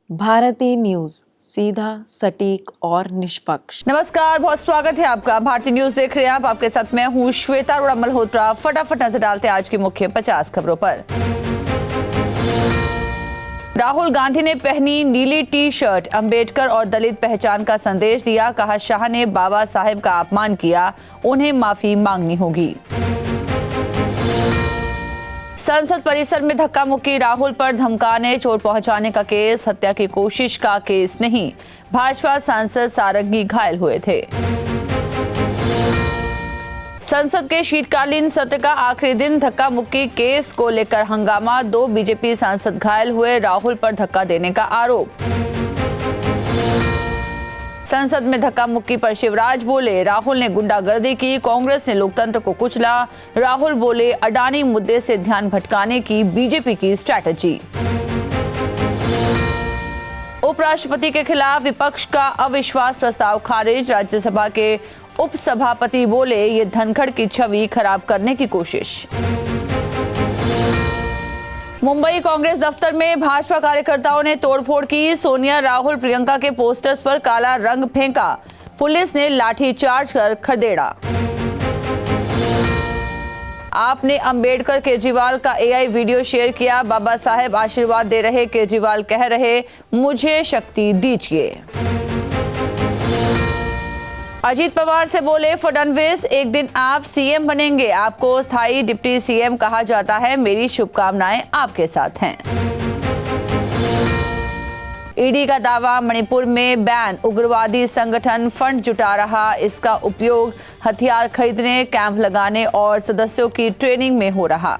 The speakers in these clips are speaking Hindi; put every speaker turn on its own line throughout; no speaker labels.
भारती न्यूज, सीधा, सटीक और निष्पक्ष।
नमस्कार, बहुत स्वागत है आपका। भारतीय न्यूज देख रहे हैं आप। आपके साथ मैं हूँ श्वेता अरोड़ा मल्होत्रा। फटाफट नजर डालते हैं आज की मुख्य 50 खबरों पर। राहुल गांधी ने पहनी नीली टी शर्ट, अंबेडकर और दलित पहचान का संदेश दिया। कहा, शाह ने बाबा साहेब का अपमान किया, उन्हें माफी मांगनी होगी। संसद परिसर में धक्का मुक्की, राहुल पर धमकाने चोट पहुंचाने का केस, हत्या की कोशिश का केस नहीं। भाजपा सांसद सारंगी घायल हुए थे। संसद के शीतकालीन सत्र का आखिरी दिन, धक्का मुक्की केस को लेकर हंगामा, 2 बीजेपी सांसद घायल हुए, राहुल पर धक्का देने का आरोप। संसद में धक्का मुक्की पर शिवराज बोले, राहुल ने गुंडागर्दी की, कांग्रेस ने लोकतंत्र को कुचला। राहुल बोले, अडानी मुद्दे से ध्यान भटकाने की बीजेपी की स्ट्रैटेजी। उपराष्ट्रपति के खिलाफ विपक्ष का अविश्वास प्रस्ताव खारिज, राज्यसभा के उपसभापति बोले, ये धनखड़ की छवि खराब करने की कोशिश। मुंबई कांग्रेस दफ्तर में भाजपा कार्यकर्ताओं ने तोड़फोड़ की, सोनिया, राहुल, प्रियंका के पोस्टर्स पर काला रंग फेंका, पुलिस ने लाठीचार्ज कर खदेड़ा। आपने अंबेडकर केजरीवाल का एआई वीडियो शेयर किया, बाबा साहेब आशीर्वाद दे रहे, केजरीवाल कह रहे, मुझे शक्ति दीजिए। अजीत पवार से बोले फडणवीस, एक दिन आप सीएम बनेंगे, आपको स्थायी डिप्टी सीएम कहा जाता है, मेरी शुभकामनाएं आपके साथ हैं। ईडी का दावा, मणिपुर में बैन, उग्रवादी संगठन फंड जुटा रहा, इसका उपयोग हथियार खरीदने, कैंप लगाने और सदस्यों की ट्रेनिंग में हो रहा।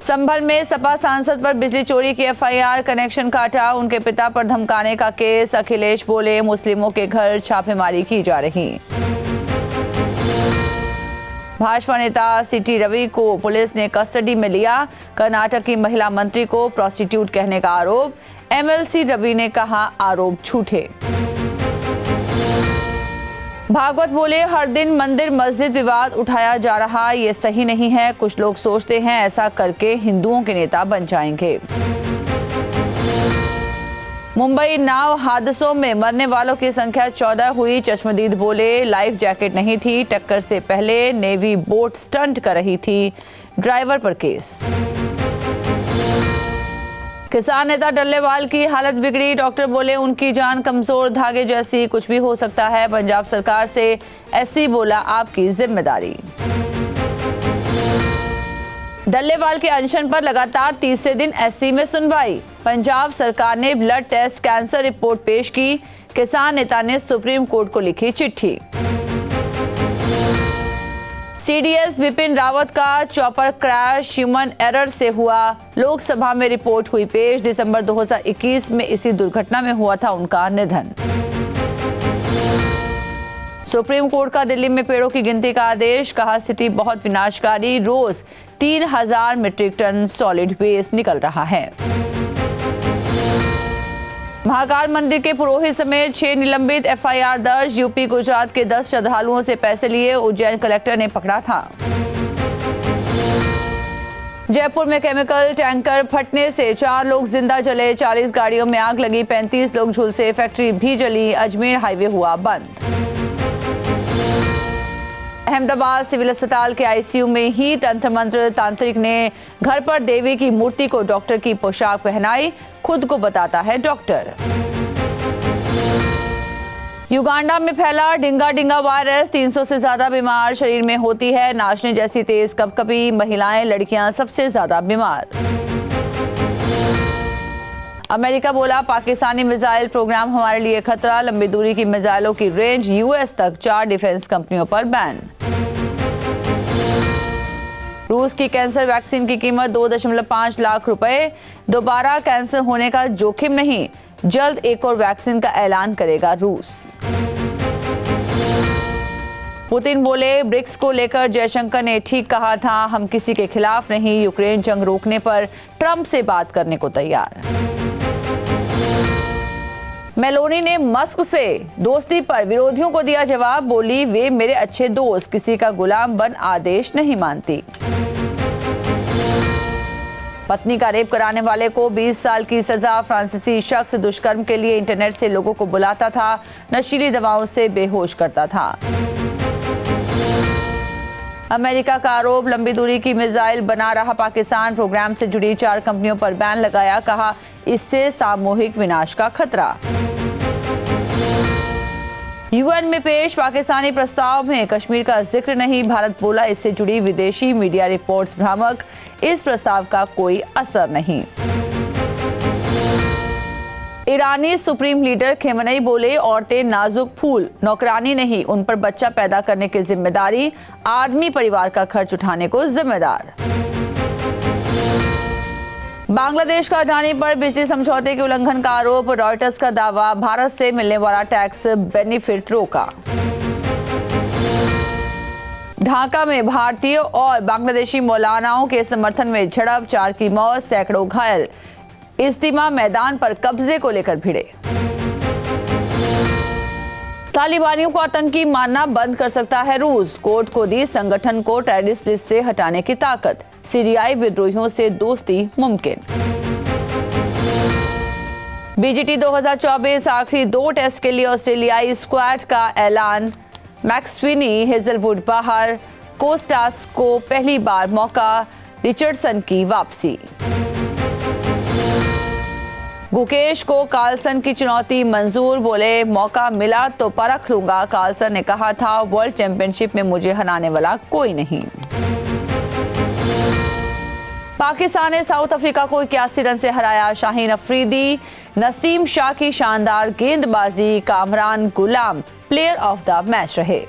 संभल में सपा सांसद पर बिजली चोरी की एफआईआर, कनेक्शन काटा, उनके पिता पर धमकाने का केस, अखिलेश बोले, मुस्लिमों के घर छापेमारी की जा रही। भाजपा नेता सीटी रवि को पुलिस ने कस्टडी में लिया, कर्नाटक की महिला मंत्री को प्रोस्टिट्यूट कहने का आरोप, एमएलसी रवि ने कहा, आरोप झूठे। भागवत बोले, हर दिन मंदिर मस्जिद विवाद उठाया जा रहा, ये सही नहीं है, कुछ लोग सोचते हैं ऐसा करके हिंदुओं के नेता बन जाएंगे। मुंबई नाव हादसों में मरने वालों की संख्या 14 हुई, चश्मदीद बोले, लाइफ जैकेट नहीं थी, टक्कर से पहले नेवी बोट स्टंट कर रही थी, ड्राइवर पर केस। किसान नेता डल्लेवाल की हालत बिगड़ी, डॉक्टर बोले, उनकी जान कमजोर धागे जैसी, कुछ भी हो सकता है। पंजाब सरकार से एससी बोला, आपकी जिम्मेदारी। डल्लेवाल के अनशन पर लगातार तीसरे दिन एससी में सुनवाई, पंजाब सरकार ने ब्लड टेस्ट कैंसर रिपोर्ट पेश की, किसान नेता ने सुप्रीम कोर्ट को लिखी चिट्ठी। सीडीएस विपिन रावत का चॉपर क्रैश ह्यूमन एरर से हुआ, लोकसभा में रिपोर्ट हुई पेश, दिसंबर 2021 में इसी दुर्घटना में हुआ था उनका निधन। सुप्रीम कोर्ट का दिल्ली में पेड़ों की गिनती का आदेश, कहा, स्थिति बहुत विनाशकारी, रोज 3000 मीट्रिक टन सॉलिड वेस्ट निकल रहा है। महाकाल मंदिर के पुरोहित समेत 6 निलंबित, एफआईआर दर्ज, यूपी गुजरात के 10 श्रद्धालुओं से पैसे लिए, उज्जैन कलेक्टर ने पकड़ा था। जयपुर में केमिकल टैंकर फटने से 4 लोग जिंदा जले, 40 गाड़ियों में आग लगी, 35 लोग झुलसे, फैक्ट्री भी जली, अजमेर हाईवे हुआ बंद। अहमदाबाद सिविल अस्पताल के आईसीयू में ही तंत्र मंत्र तांत्रिक ने घर पर देवी की मूर्ति को डॉक्टर की पोशाक पहनाई, खुद को बताता है डॉक्टर। युगांडा में फैला डिंगा वायरस, 300 से ज्यादा बीमार, शरीर में होती है नाचने जैसी तेज कपकपी, महिलाएं लड़कियां सबसे ज्यादा बीमार। अमेरिका बोला, पाकिस्तानी मिसाइल प्रोग्राम हमारे लिए खतरा, लंबी दूरी की मिसाइलों की रेंज, यूएस तक 4 डिफेंस कंपनियों पर बैन। रूस की कैंसर वैक्सीन की कीमत 2.5 लाख रुपए, दोबारा कैंसर होने का जोखिम नहीं, जल्द एक और वैक्सीन का ऐलान करेगा रूस। पुतिन बोले, ब्रिक्स को लेकर जयशंकर ने ठीक कहा था, हम किसी के खिलाफ नहीं, यूक्रेन जंग रोकने पर ट्रंप से बात करने को तैयार। मेलोनी ने मस्क से दोस्ती पर विरोधियों को दिया जवाब, बोली, वे मेरे अच्छे दोस्त, किसी का गुलाम बन आदेश नहीं मानती। पत्नी का रेप कराने वाले को 20 साल की सजा। फ्रांसीसी शख्स दुष्कर्म के लिए इंटरनेट से लोगों को बुलाता था, नशीली दवाओं से बेहोश करता था। अमेरिका का आरोप, लंबी दूरी की मिसाइल बना रहा पाकिस्तान। प्रोग्राम से जुड़ी 4 कंपनियों पर बैन लगाया, कहा इससे सामूहिक विनाश का खतरा। यूएन में पेश पाकिस्तानी प्रस्ताव में कश्मीर का जिक्र नहीं। भारत बोला इससे जुड़ी विदेशी मीडिया रिपोर्ट्स भ्रामक, इस प्रस्ताव का कोई असर नहीं। ईरानी सुप्रीम लीडर खेमनेई बोले औरतें नाजुक फूल, नौकरानी नहीं, उन पर बच्चा पैदा करने की जिम्मेदारी आदमी परिवार का खर्च उठाने को जिम्मेदार। बांग्लादेश का अडानी पर बिजली समझौते के उल्लंघन का आरोप, रॉयटर्स का दावा, भारत से मिलने वाला टैक्स बेनिफिट रोका। ढाका में भारतीय और बांग्लादेशी मौलानाओं के समर्थन में झड़प, 4 की मौत, सैकड़ों घायल। इज्तिमा मैदान पर कब्जे को लेकर भिड़े। तालिबानियों को आतंकी मानना बंद कर सकता है रूस, कोर्ट को दी संगठन को टेररिस्ट लिस्ट से हटाने की ताकत। सीरियाई विद्रोहियों से दोस्ती मुमकिन। बीजीटी 2024 आखिरी 2 टेस्ट के लिए ऑस्ट्रेलियाई स्क्वाड का ऐलान। मैक्सविनी, हेजलवुड बाहर, कोस्टास को पहली बार मौका, रिचर्डसन की वापसी। गुकेश को कार्लसन की चुनौती मंजूर, बोले मौका मिला तो परख लूंगा। कार्लसन ने कहा था वर्ल्ड चैंपियनशिप में मुझे हराने वाला कोई नहीं। पाकिस्तान ने साउथ अफ्रीका को 81 रन से हराया। शाहीन अफरीदी, नसीम शाह की शानदार गेंदबाजी, कामरान गुलाम प्लेयर ऑफ द मैच रहे।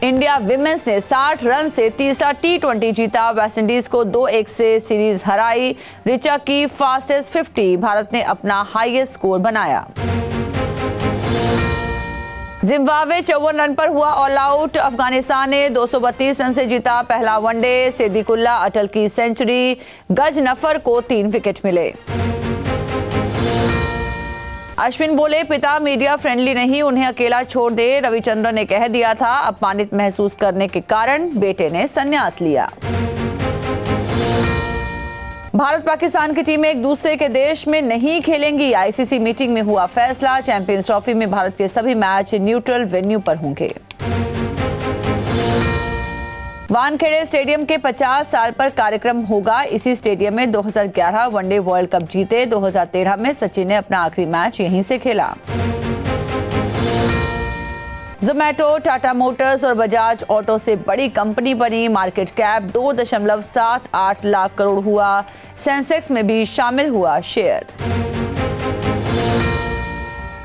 इंडिया विमेंस ने 60 रन से तीसरा T20 जीता। वेस्टइंडीज को 2-1 से सीरीज हराई। रिचा की फास्टेस्ट 50, भारत ने अपना हाईएस्ट स्कोर बनाया। जिम्बाब्वे 54 रन पर हुआ ऑल आउट। अफगानिस्तान ने 232 रन से जीता पहला वनडे। सिद्दीकुल्ला अटल की सेंचुरी, गजनफर को 3 विकेट मिले। अश्विन बोले पिता मीडिया फ्रेंडली नहीं, उन्हें अकेला छोड़ दे। रविचंद्रन ने कह दिया था अपमानित महसूस करने के कारण बेटे ने संन्यास लिया। भारत पाकिस्तान की टीमें एक दूसरे के देश में नहीं खेलेंगी। आईसीसी मीटिंग में हुआ फैसला, चैंपियंस ट्रॉफी में भारत के सभी मैच न्यूट्रल वेन्यू पर होंगे। वानखेड़े स्टेडियम के 50 साल पर कार्यक्रम होगा। इसी स्टेडियम में 2011 वनडे वर्ल्ड कप जीते। 2013 में सचिन ने अपना आखिरी मैच यहीं से खेला। जोमैटो, टाटा मोटर्स और बजाज ऑटो से बड़ी कंपनी बनी। मार्केट कैप 2.78 लाख करोड़ हुआ। सेंसेक्स में भी शामिल हुआ शेयर।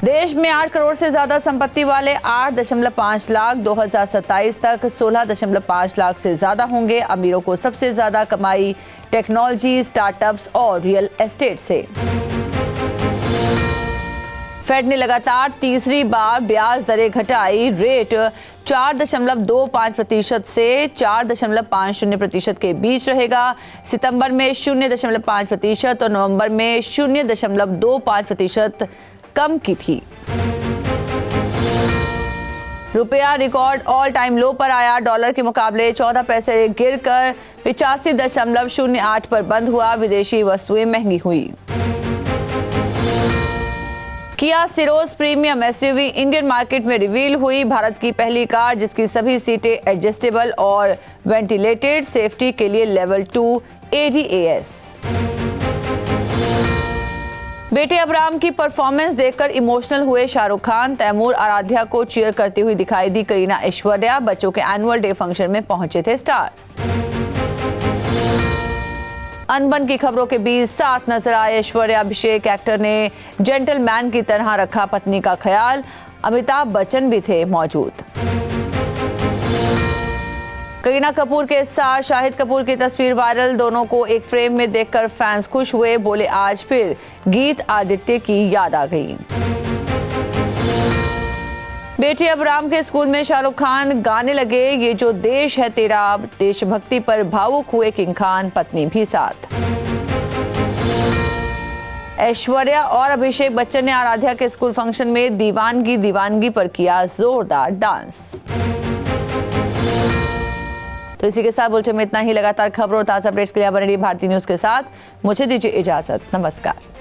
देश में 8 करोड़ से ज्यादा संपत्ति वाले 8.5 लाख, 2027 तक 16.5 लाख से ज्यादा होंगे। अमीरों को सबसे ज्यादा कमाई टेक्नोलॉजी, स्टार्टअप्स और रियल एस्टेट से। फेड ने लगातार तीसरी बार ब्याज दरें घटाई। रेट 4.25% से 4.50% के बीच रहेगा। सितंबर में 0.5% और नवंबर में 0.25% कम की थी। रुपया रिकॉर्ड ऑल टाइम लो पर आया। डॉलर के मुकाबले 14 पैसे गिरकर 85.08 पर बंद हुआ। विदेशी वस्तुएं महंगी हुई। किया सिरोज प्रीमियम एसयूवी इंडियन मार्केट में रिवील हुई। भारत की पहली कार जिसकी सभी सीटें एडजस्टेबल और वेंटिलेटेड, सेफ्टी के लिए लेवल 2 ADAS। बेटे अब्राम की परफॉर्मेंस देखकर इमोशनल हुए शाहरुख खान। तैमूर आराध्या को चीयर करती हुई दिखाई दी करीना ऐश्वर्या। बच्चों के एनुअल डे फंक्शन में पहुंचे थे स्टार्स। अनबन की खबरों के बीच साथ नजर आए ऐश्वर्या। अभिषेक एक्टर ने जेंटलमैन की तरह रखा पत्नी का ख्याल। अमिताभ बच्चन भी थे मौजूद। करीना कपूर के साथ शाहिद कपूर की तस्वीर वायरल। दोनों को एक फ्रेम में देखकर फैंस खुश हुए। बोले आज फिर गीत आदित्य की याद आ गई। बेटे अब्राम के स्कूल में शाहरुख खान गाने लगे ये जो देश है तेरा। देशभक्ति पर भावुक हुए किंग खान, पत्नी भी साथ। ऐश्वर्या और अभिषेक बच्चन ने आराध्या के स्कूल फंक्शन में दीवानगी पर किया जोरदार डांस। तो इसी के साथ बुलेटिन में इतना ही। लगातार खबरों और ताज़ा अपडेट्स के लिए बने रहिए भारतीय न्यूज़ के साथ। मुझे दीजिए इजाज़त। नमस्कार।